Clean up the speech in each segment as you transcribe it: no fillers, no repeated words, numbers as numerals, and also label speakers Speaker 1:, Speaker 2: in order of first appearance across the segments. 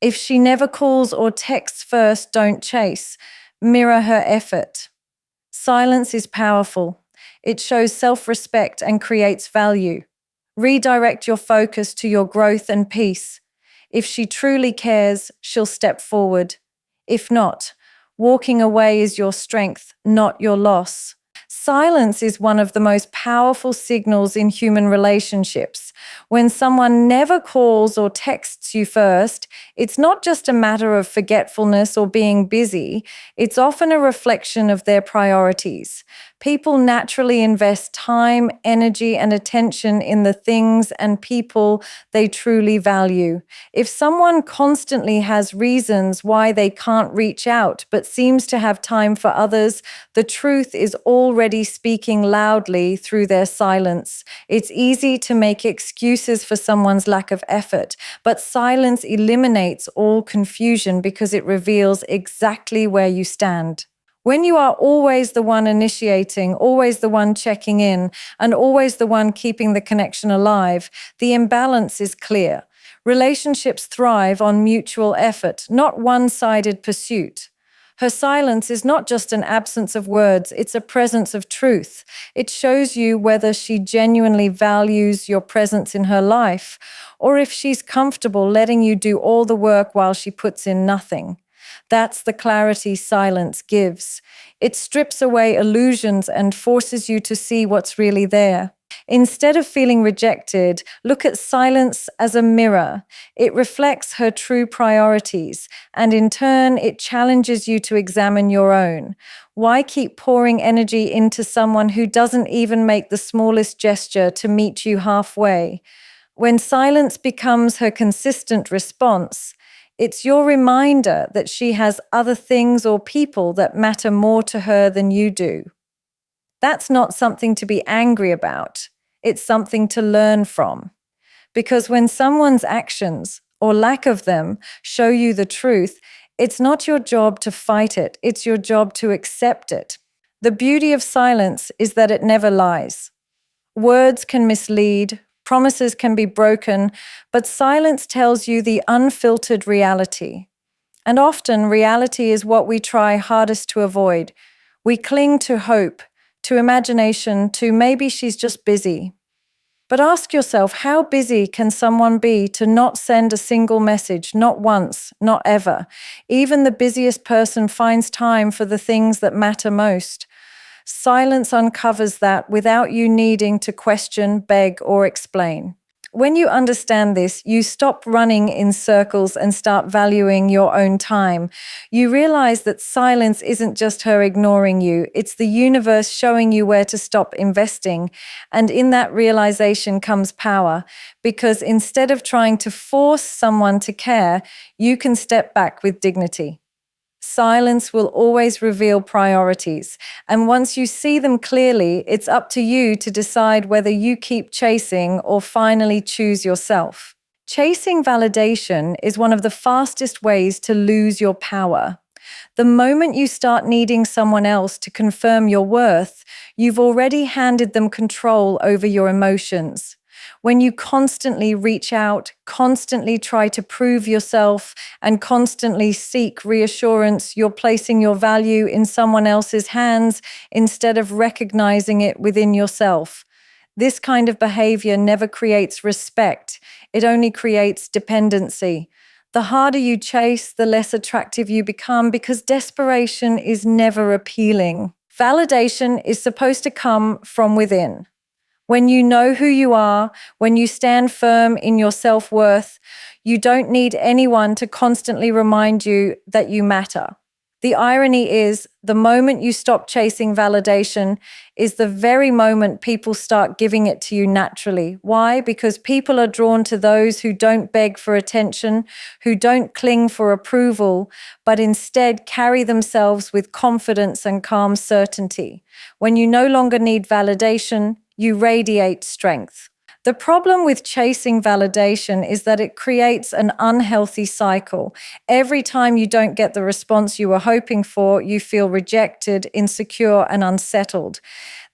Speaker 1: If she never calls or texts first, don't chase. Mirror her effort. Silence is powerful. It shows self-respect and creates value. Redirect your focus to your growth and peace. If she truly cares, she'll step forward. If not, walking away is your strength, not your loss. Silence is one of the most powerful signals in human relationships. When someone never calls or texts you first, it's not just a matter of forgetfulness or being busy, it's often a reflection of their priorities. People naturally invest time, energy, and attention in the things and people they truly value. If someone constantly has reasons why they can't reach out but seems to have time for others, the truth is already speaking loudly through their silence. It's easy to make excuses for someone's lack of effort, but silence eliminates all confusion because it reveals exactly where you stand. When you are always the one initiating, always the one checking in, and always the one keeping the connection alive, the imbalance is clear. Relationships thrive on mutual effort, not one-sided pursuit. Her silence is not just an absence of words, it's a presence of truth. It shows you whether she genuinely values your presence in her life, or if she's comfortable letting you do all the work while she puts in nothing. That's the clarity silence gives. It strips away illusions and forces you to see what's really there. Instead of feeling rejected, look at silence as a mirror. It reflects her true priorities, and in turn, it challenges you to examine your own. Why keep pouring energy into someone who doesn't even make the smallest gesture to meet you halfway? When silence becomes her consistent response, it's your reminder that she has other things or people that matter more to her than you do. That's not something to be angry about. It's something to learn from. Because when someone's actions, or lack of them, show you the truth, it's not your job to fight it, it's your job to accept it. The beauty of silence is that it never lies. Words can mislead, promises can be broken, but silence tells you the unfiltered reality. And often, reality is what we try hardest to avoid. We cling to hope, to imagination, to maybe she's just busy. But ask yourself, how busy can someone be to not send a single message, not once, not ever? Even the busiest person finds time for the things that matter most. Silence uncovers that without you needing to question, beg, or explain. When you understand this, you stop running in circles and start valuing your own time. You realize that silence isn't just her ignoring you, it's the universe showing you where to stop investing. And in that realization comes power, because instead of trying to force someone to care, you can step back with dignity. Silence will always reveal priorities, and once you see them clearly, it's up to you to decide whether you keep chasing or finally choose yourself. Chasing validation is one of the fastest ways to lose your power. The moment you start needing someone else to confirm your worth, you've already handed them control over your emotions. When you constantly reach out, constantly try to prove yourself, and constantly seek reassurance, you're placing your value in someone else's hands instead of recognizing it within yourself. This kind of behavior never creates respect. It only creates dependency. The harder you chase, the less attractive you become because desperation is never appealing. Validation is supposed to come from within. When you know who you are, when you stand firm in your self-worth, you don't need anyone to constantly remind you that you matter. The irony is, the moment you stop chasing validation is the very moment people start giving it to you naturally. Why? Because people are drawn to those who don't beg for attention, who don't cling for approval, but instead carry themselves with confidence and calm certainty. When you no longer need validation, you radiate strength. The problem with chasing validation is that it creates an unhealthy cycle. Every time you don't get the response you were hoping for, you feel rejected, insecure, and unsettled.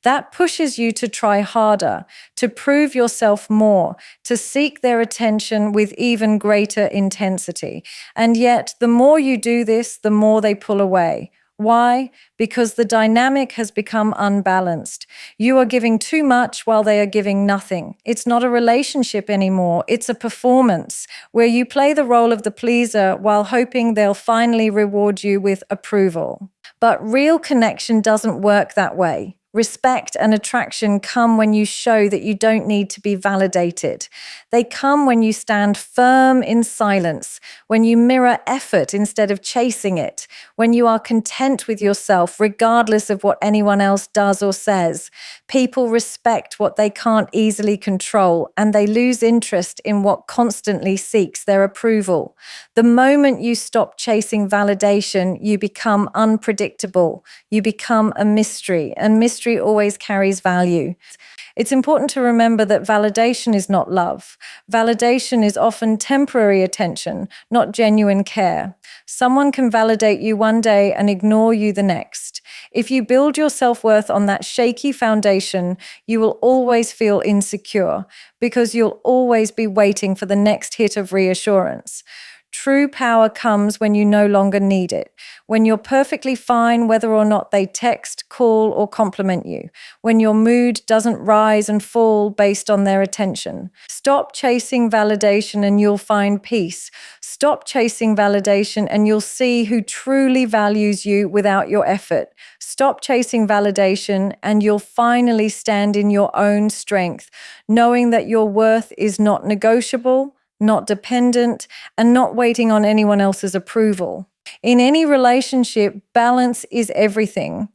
Speaker 1: That pushes you to try harder, to prove yourself more, to seek their attention with even greater intensity. And yet, the more you do this, the more they pull away. Why? Because the dynamic has become unbalanced. You are giving too much while they are giving nothing. It's not a relationship anymore. It's a performance where you play the role of the pleaser while hoping they'll finally reward you with approval. But real connection doesn't work that way. Respect and attraction come when you show that you don't need to be validated. They come when you stand firm in silence, when you mirror effort instead of chasing it, when you are content with yourself regardless of what anyone else does or says. People respect what they can't easily control, and they lose interest in what constantly seeks their approval. The moment you stop chasing validation, you become unpredictable. You become a mystery, and mystery always carries value. It's important to remember that validation is not love. Validation is often temporary attention, not genuine care. Someone can validate you one day and ignore you the next. If you build your self-worth on that shaky foundation, you will always feel insecure because you'll always be waiting for the next hit of reassurance. True power comes when you no longer need it, when you're perfectly fine whether or not they text, call, or compliment you, when your mood doesn't rise and fall based on their attention. Stop chasing validation and you'll find peace. Stop chasing validation and you'll see who truly values you without your effort. Stop chasing validation and you'll finally stand in your own strength, knowing that your worth is not negotiable, not dependent, and not waiting on anyone else's approval. In any relationship, balance is everything.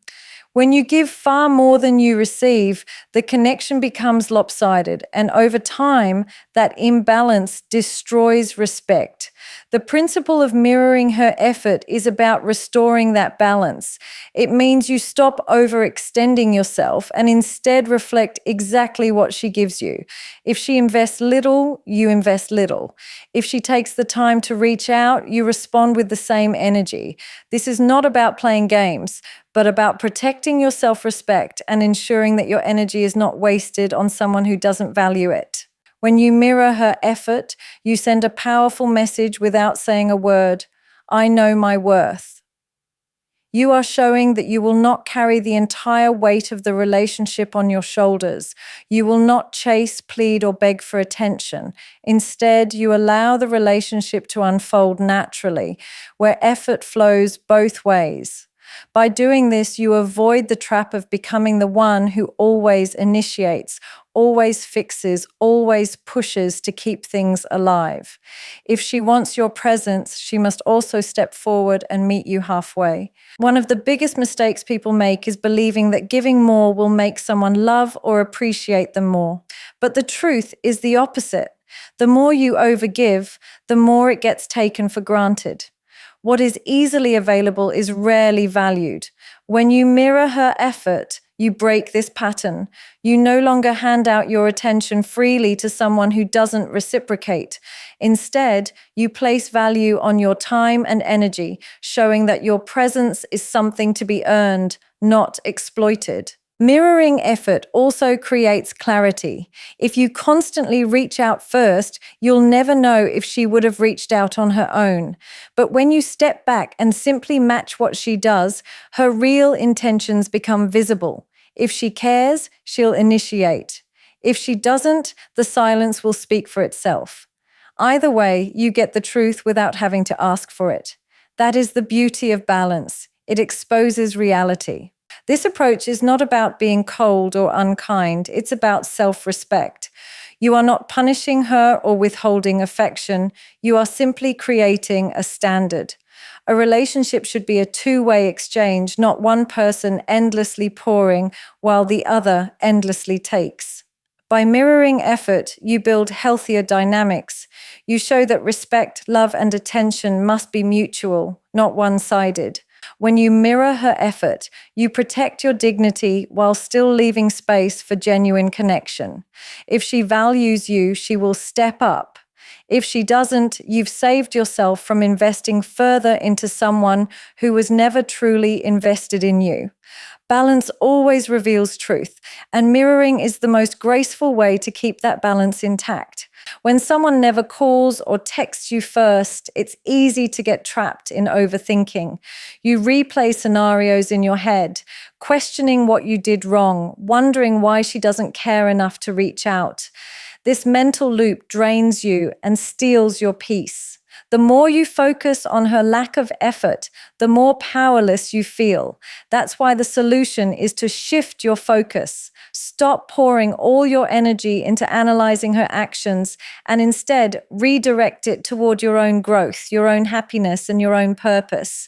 Speaker 1: When you give far more than you receive, the connection becomes lopsided, and over time, that imbalance destroys respect. The principle of mirroring her effort is about restoring that balance. It means you stop overextending yourself and instead reflect exactly what she gives you. If she invests little, you invest little. If she takes the time to reach out, you respond with the same energy. This is not about playing games, but about protecting your self-respect and ensuring that your energy is not wasted on someone who doesn't value it. When you mirror her effort, you send a powerful message without saying a word. I know my worth. You are showing that you will not carry the entire weight of the relationship on your shoulders. You will not chase, plead, or beg for attention. Instead, you allow the relationship to unfold naturally, where effort flows both ways. By doing this, you avoid the trap of becoming the one who always initiates, always fixes, always pushes to keep things alive. If she wants your presence, she must also step forward and meet you halfway. One of the biggest mistakes people make is believing that giving more will make someone love or appreciate them more. But the truth is the opposite. The more you overgive, the more it gets taken for granted. What is easily available is rarely valued. When you mirror her effort, you break this pattern. You no longer hand out your attention freely to someone who doesn't reciprocate. Instead, you place value on your time and energy, showing that your presence is something to be earned, not exploited. Mirroring effort also creates clarity. If you constantly reach out first, you'll never know if she would have reached out on her own. But when you step back and simply match what she does, her real intentions become visible. If she cares, she'll initiate. If she doesn't, the silence will speak for itself. Either way, you get the truth without having to ask for it. That is the beauty of balance. It exposes reality. This approach is not about being cold or unkind. It's about self-respect. You are not punishing her or withholding affection. You are simply creating a standard. A relationship should be a two-way exchange, not one person endlessly pouring while the other endlessly takes. By mirroring effort, you build healthier dynamics. You show that respect, love, and attention must be mutual, not one-sided. When you mirror her effort, you protect your dignity while still leaving space for genuine connection. If she values you, she will step up. If she doesn't, you've saved yourself from investing further into someone who was never truly invested in you. Balance always reveals truth, and mirroring is the most graceful way to keep that balance intact. When someone never calls or texts you first, it's easy to get trapped in overthinking. You replay scenarios in your head, questioning what you did wrong, wondering why she doesn't care enough to reach out. This mental loop drains you and steals your peace. The more you focus on her lack of effort, the more powerless you feel. That's why the solution is to shift your focus. Stop pouring all your energy into analyzing her actions and instead redirect it toward your own growth, your own happiness, and your own purpose.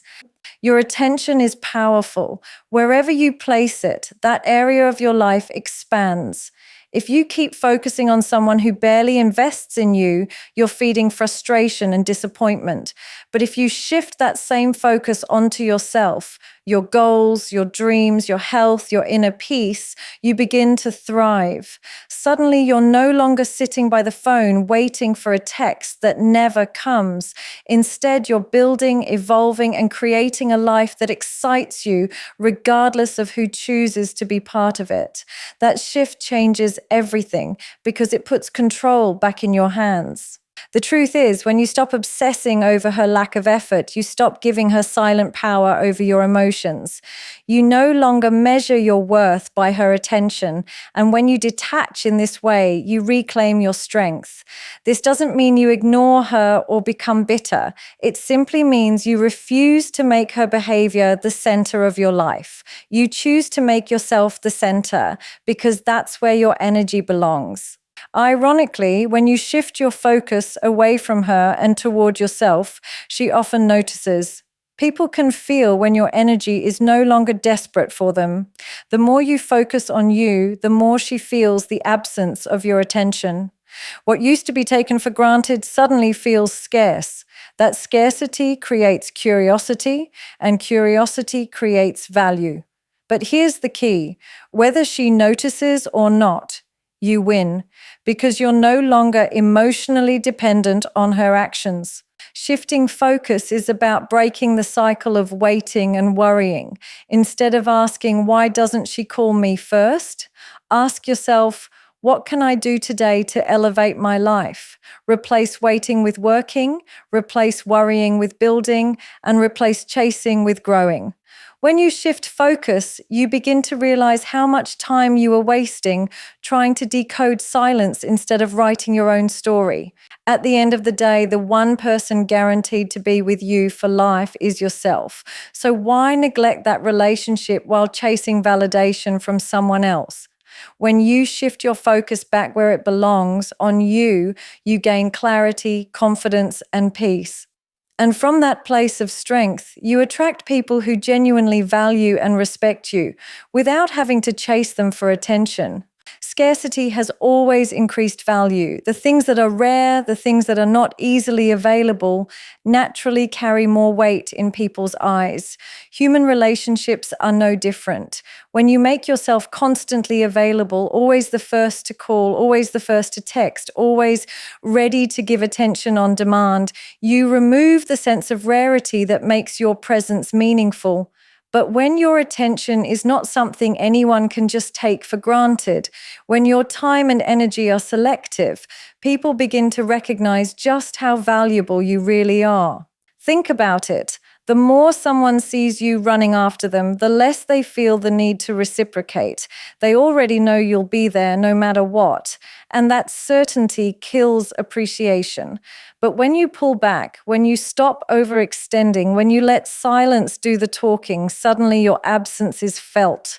Speaker 1: Your attention is powerful. Wherever you place it, that area of your life expands. If you keep focusing on someone who barely invests in you, you're feeding frustration and disappointment. But if you shift that same focus onto yourself, your goals, your dreams, your health, your inner peace, you begin to thrive. Suddenly, you're no longer sitting by the phone waiting for a text that never comes. Instead, you're building, evolving, and creating a life that excites you, regardless of who chooses to be part of it. That shift changes everything because it puts control back in your hands. The truth is, when you stop obsessing over her lack of effort, you stop giving her silent power over your emotions. You no longer measure your worth by her attention, and when you detach in this way, you reclaim your strength. This doesn't mean you ignore her or become bitter. It simply means you refuse to make her behavior the center of your life. You choose to make yourself the center because that's where your energy belongs. Ironically, when you shift your focus away from her and toward yourself, she often notices. People can feel when your energy is no longer desperate for them. The more you focus on you, the more she feels the absence of your attention. What used to be taken for granted suddenly feels scarce. That scarcity creates curiosity, and curiosity creates value. But here's the key: whether she notices or not, you win, because you're no longer emotionally dependent on her actions. Shifting focus is about breaking the cycle of waiting and worrying. Instead of asking, "Why doesn't she call me first?" Ask yourself, "What can I do today to elevate my life?" Replace waiting with working, replace worrying with building, and replace chasing with growing. When you shift focus, you begin to realize how much time you are wasting trying to decode silence instead of writing your own story. At the end of the day, the one person guaranteed to be with you for life is yourself. So why neglect that relationship while chasing validation from someone else? When you shift your focus back where it belongs, on you, you gain clarity, confidence, and peace. And from that place of strength, you attract people who genuinely value and respect you without having to chase them for attention. Scarcity has always increased value. The things that are rare, the things that are not easily available, naturally carry more weight in people's eyes. Human relationships are no different. When you make yourself constantly available, always the first to call, always the first to text, always ready to give attention on demand, you remove the sense of rarity that makes your presence meaningful. But when your attention is not something anyone can just take for granted, when your time and energy are selective, people begin to recognize just how valuable you really are. Think about it. The more someone sees you running after them, the less they feel the need to reciprocate. They already know you'll be there no matter what, and that certainty kills appreciation. But when you pull back, when you stop overextending, when you let silence do the talking, suddenly your absence is felt.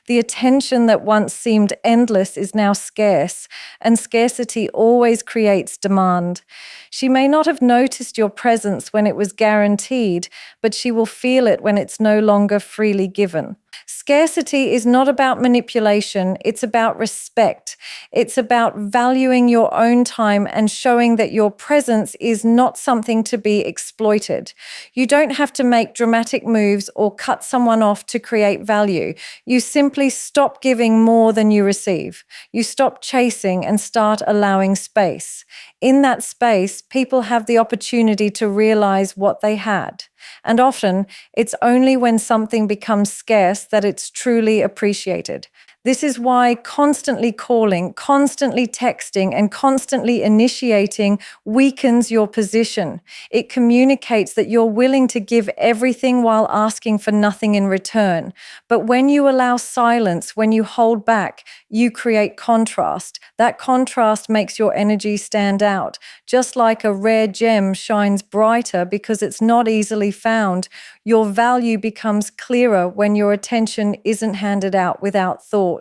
Speaker 1: The attention that once seemed endless is now scarce, and scarcity always creates demand. She may not have noticed your presence when it was guaranteed, but she will feel it when it's no longer freely given. Scarcity is not about manipulation, it's about respect. It's about valuing your own time and showing that your presence is not something to be exploited. You don't have to make dramatic moves or cut someone off to create value. You simply stop giving more than you receive. You stop chasing and start allowing space. In that space, people have the opportunity to realize what they had. And often, it's only when something becomes scarce that it's truly appreciated. This is why constantly calling, constantly texting, and constantly initiating weakens your position. It communicates that you're willing to give everything while asking for nothing in return. But when you allow silence, when you hold back, you create contrast. That contrast makes your energy stand out. Just like a rare gem shines brighter because it's not easily found, your value becomes clearer when your attention isn't handed out without thought.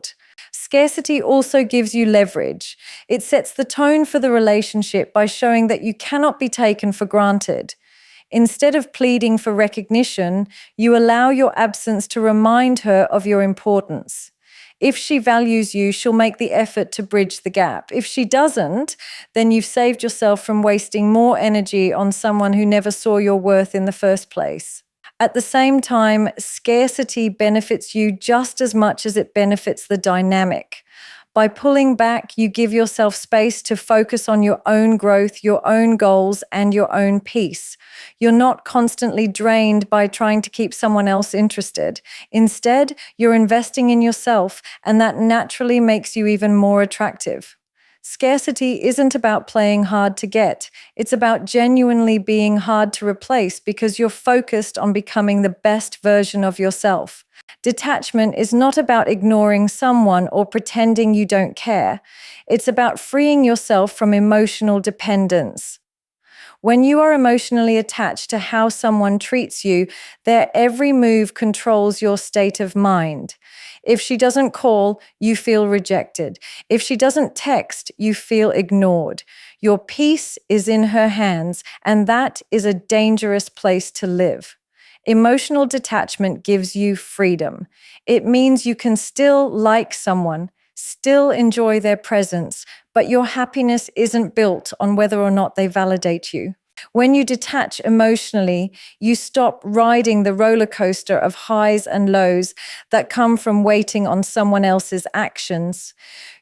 Speaker 1: Scarcity also gives you leverage. It sets the tone for the relationship by showing that you cannot be taken for granted. Instead of pleading for recognition, you allow your absence to remind her of your importance. If she values you, she'll make the effort to bridge the gap. If she doesn't, then you've saved yourself from wasting more energy on someone who never saw your worth in the first place. At the same time, scarcity benefits you just as much as it benefits the dynamic. By pulling back, you give yourself space to focus on your own growth, your own goals, and your own peace. You're not constantly drained by trying to keep someone else interested. Instead, you're investing in yourself, and that naturally makes you even more attractive. Scarcity isn't about playing hard to get. It's about genuinely being hard to replace because you're focused on becoming the best version of yourself. Detachment is not about ignoring someone or pretending you don't care. It's about freeing yourself from emotional dependence. When you are emotionally attached to how someone treats you, their every move controls your state of mind. If she doesn't call, you feel rejected. If she doesn't text, you feel ignored. Your peace is in her hands, and that is a dangerous place to live. Emotional detachment gives you freedom. It means you can still like someone, still enjoy their presence, but your happiness isn't built on whether or not they validate you. When you detach emotionally, you stop riding the roller coaster of highs and lows that come from waiting on someone else's actions.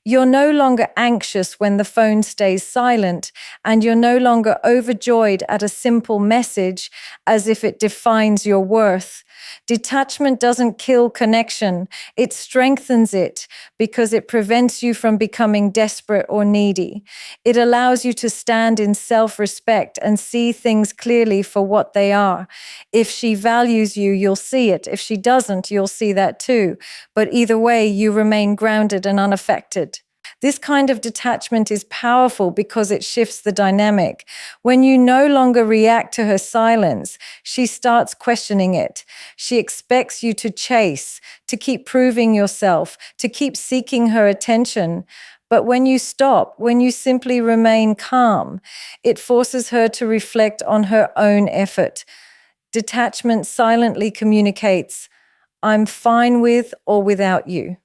Speaker 1: You're no longer anxious when the phone stays silent, and you're no longer overjoyed at a simple message as if it defines your worth. Detachment doesn't kill connection, it strengthens it because it prevents you from becoming desperate or needy. It allows you to stand in self-respect and see things clearly for what they are. If she values you, you'll see it. If she doesn't, you'll see that too. But either way, you remain grounded and unaffected. This kind of detachment is powerful because it shifts the dynamic. When you no longer react to her silence, she starts questioning it. She expects you to chase, to keep proving yourself, to keep seeking her attention. But when you stop, when you simply remain calm, it forces her to reflect on her own effort. Detachment silently communicates, "I'm fine with or without you."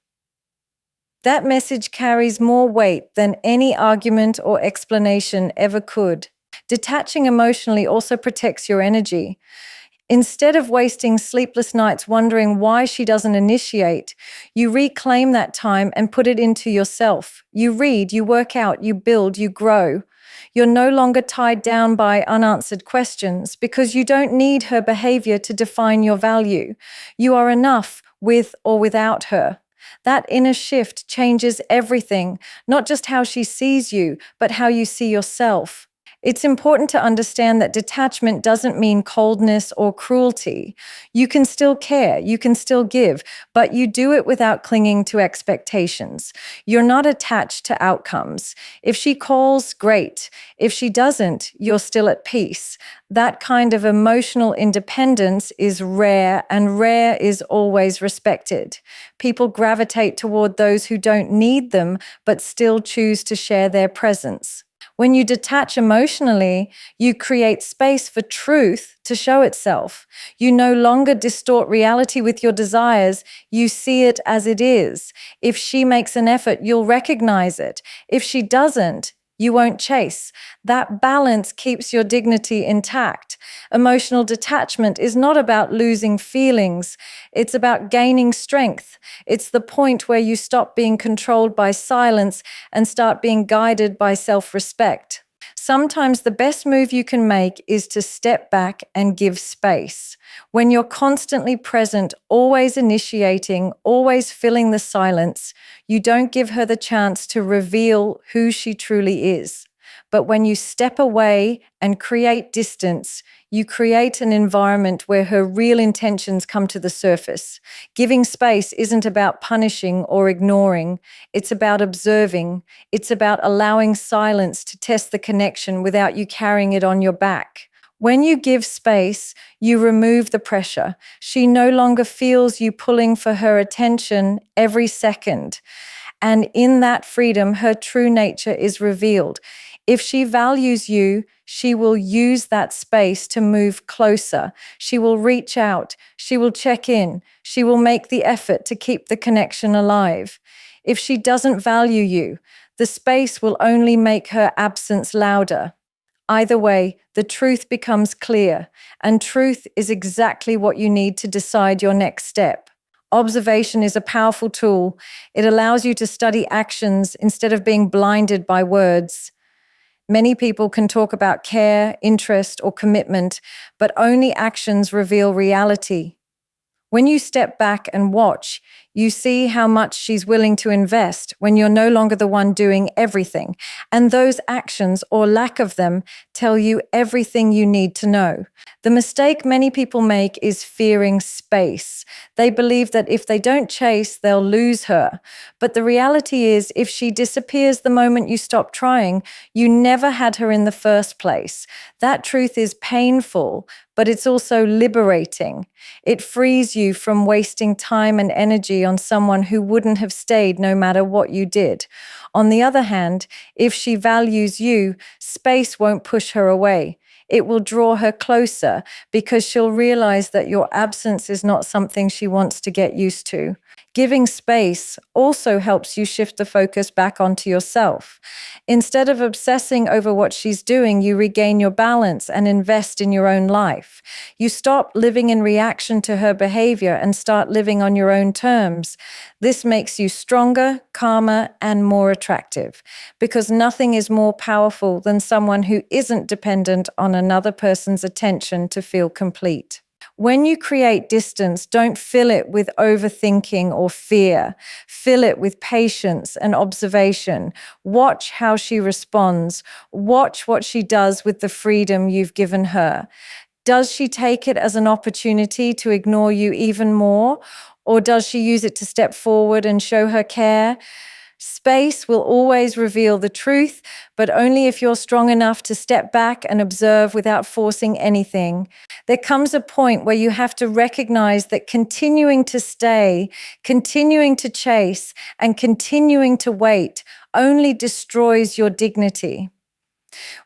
Speaker 1: That message carries more weight than any argument or explanation ever could. Detaching emotionally also protects your energy. Instead of wasting sleepless nights wondering why she doesn't initiate, you reclaim that time and put it into yourself. You read, you work out, you build, you grow. You're no longer tied down by unanswered questions because you don't need her behavior to define your value. You are enough with or without her. That inner shift changes everything, not just how she sees you, but how you see yourself. It's important to understand that detachment doesn't mean coldness or cruelty. You can still care, you can still give, but you do it without clinging to expectations. You're not attached to outcomes. If she calls, great. If she doesn't, you're still at peace. That kind of emotional independence is rare, and rare is always respected. People gravitate toward those who don't need them, but still choose to share their presence. When you detach emotionally, you create space for truth to show itself. You no longer distort reality with your desires, you see it as it is. If she makes an effort, you'll recognize it. If she doesn't, you won't chase. That balance keeps your dignity intact. Emotional detachment is not about losing feelings, it's about gaining strength. It's the point where you stop being controlled by silence and start being guided by self-respect. Sometimes the best move you can make is to step back and give space. When you're constantly present, always initiating, always filling the silence, you don't give her the chance to reveal who she truly is. But when you step away and create distance, you create an environment where her real intentions come to the surface. Giving space isn't about punishing or ignoring, it's about observing. It's about allowing silence to test the connection without you carrying it on your back. When you give space, you remove the pressure. She no longer feels you pulling for her attention every second. And in that freedom, her true nature is revealed. If she values you, she will use that space to move closer. She will reach out. She will check in. She will make the effort to keep the connection alive. If she doesn't value you, the space will only make her absence louder. Either way, the truth becomes clear, and truth is exactly what you need to decide your next step. Observation is a powerful tool. It allows you to study actions instead of being blinded by words. Many people can talk about care, interest, or commitment, but only actions reveal reality. When you step back and watch, you see how much she's willing to invest when you're no longer the one doing everything. And those actions, or lack of them, tell you everything you need to know. The mistake many people make is fearing space. They believe that if they don't chase, they'll lose her. But the reality is, if she disappears the moment you stop trying, you never had her in the first place. That truth is painful, but it's also liberating. It frees you from wasting time and energy on someone who wouldn't have stayed no matter what you did. On the other hand, if she values you, space won't push her away. It will draw her closer because she'll realize that your absence is not something she wants to get used to. Giving space also helps you shift the focus back onto yourself. Instead of obsessing over what she's doing, you regain your balance and invest in your own life. You stop living in reaction to her behavior and start living on your own terms. This makes you stronger, calmer, and more attractive, because nothing is more powerful than someone who isn't dependent on another person's attention to feel complete. When you create distance, don't fill it with overthinking or fear. Fill it with patience and observation. Watch how she responds. Watch what she does with the freedom you've given her. Does she take it as an opportunity to ignore you even more? Or does she use it to step forward and show her care? Space will always reveal the truth, but only if you're strong enough to step back and observe without forcing anything. There comes a point where you have to recognize that continuing to stay, continuing to chase, and continuing to wait only destroys your dignity.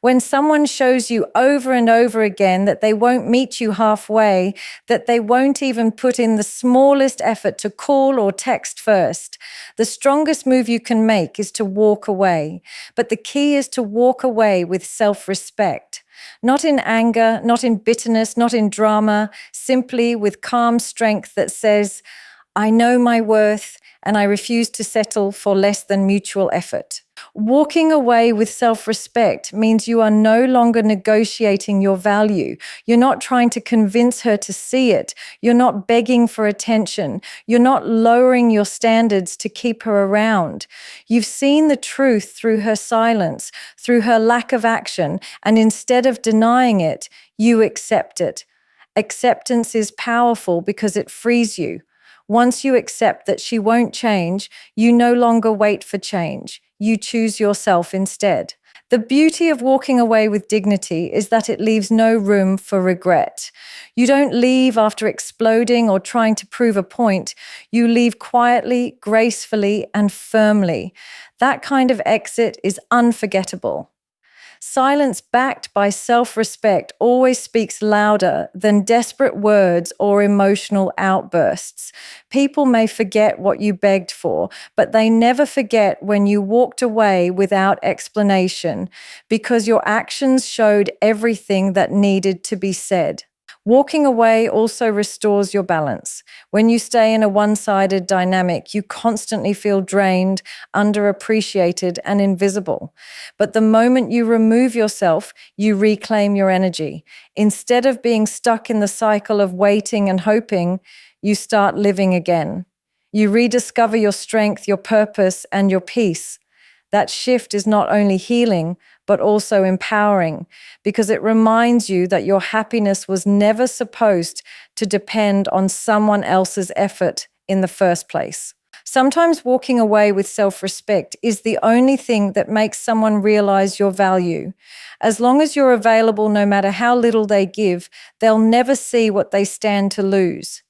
Speaker 1: When someone shows you over and over again that they won't meet you halfway, that they won't even put in the smallest effort to call or text first, the strongest move you can make is to walk away. But the key is to walk away with self-respect. Not in anger, not in bitterness, not in drama, simply with calm strength that says, I know my worth and I refuse to settle for less than mutual effort. Walking away with self-respect means you are no longer negotiating your value. You're not trying to convince her to see it. You're not begging for attention. You're not lowering your standards to keep her around. You've seen the truth through her silence, through her lack of action, and instead of denying it, you accept it. Acceptance is powerful because it frees you. Once you accept that she won't change, you no longer wait for change. You choose yourself instead. The beauty of walking away with dignity is that it leaves no room for regret. You don't leave after exploding or trying to prove a point. You leave quietly, gracefully, and firmly. That kind of exit is unforgettable. Silence backed by self-respect always speaks louder than desperate words or emotional outbursts. People may forget what you begged for, but they never forget when you walked away without explanation because your actions showed everything that needed to be said. Walking away also restores your balance. When you stay in a one-sided dynamic, you constantly feel drained, underappreciated, and invisible. But the moment you remove yourself, you reclaim your energy. Instead of being stuck in the cycle of waiting and hoping, you start living again. You rediscover your strength, your purpose, and your peace. That shift is not only healing, but also empowering because it reminds you that your happiness was never supposed to depend on someone else's effort in the first place. Sometimes walking away with self-respect is the only thing that makes someone realize your value. As long as you're available, no matter how little they give, they'll never see what they stand to lose.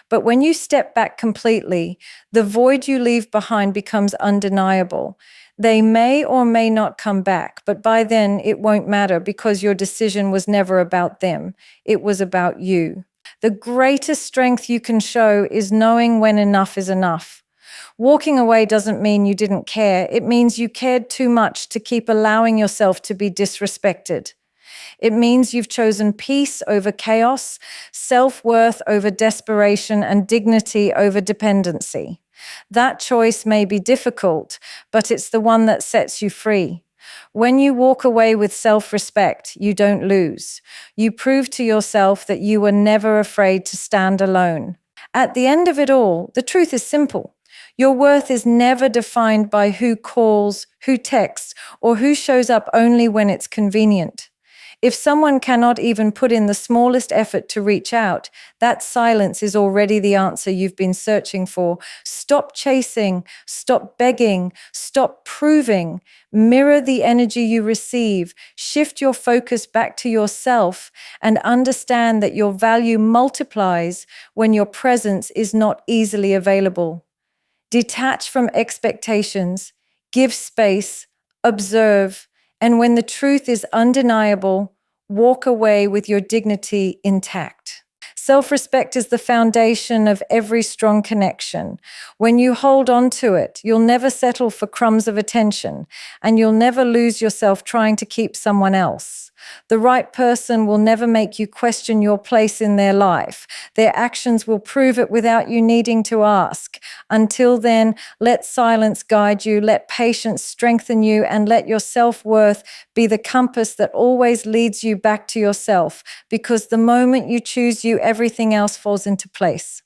Speaker 1: But when you step back completely, the void you leave behind becomes undeniable. They may or may not come back, but by then it won't matter because your decision was never about them. It was about you. The greatest strength you can show is knowing when enough is enough. Walking away doesn't mean you didn't care. It means you cared too much to keep allowing yourself to be disrespected. It means you've chosen peace over chaos, self-worth over desperation, and dignity over dependency. That choice may be difficult, but it's the one that sets you free. When you walk away with self-respect, you don't lose. You prove to yourself that you were never afraid to stand alone. At the end of it all, the truth is simple. Your worth is never defined by who calls, who texts, or who shows up only when it's convenient. If someone cannot even put in the smallest effort to reach out, that silence is already the answer you've been searching for. Stop chasing, stop begging, stop proving. Mirror the energy you receive, shift your focus back to yourself, and understand that your value multiplies when your presence is not easily available. Detach from expectations, give space, observe, and when the truth is undeniable, walk away with your dignity intact. Self-respect is the foundation of every strong connection. When you hold on to it, you'll never settle for crumbs of attention, and you'll never lose yourself trying to keep someone else. The right person will never make you question your place in their life. Their actions will prove it without you needing to ask. Until then, let silence guide you, let patience strengthen you, and let your self-worth be the compass that always leads you back to yourself, because the moment you choose you, everything else falls into place.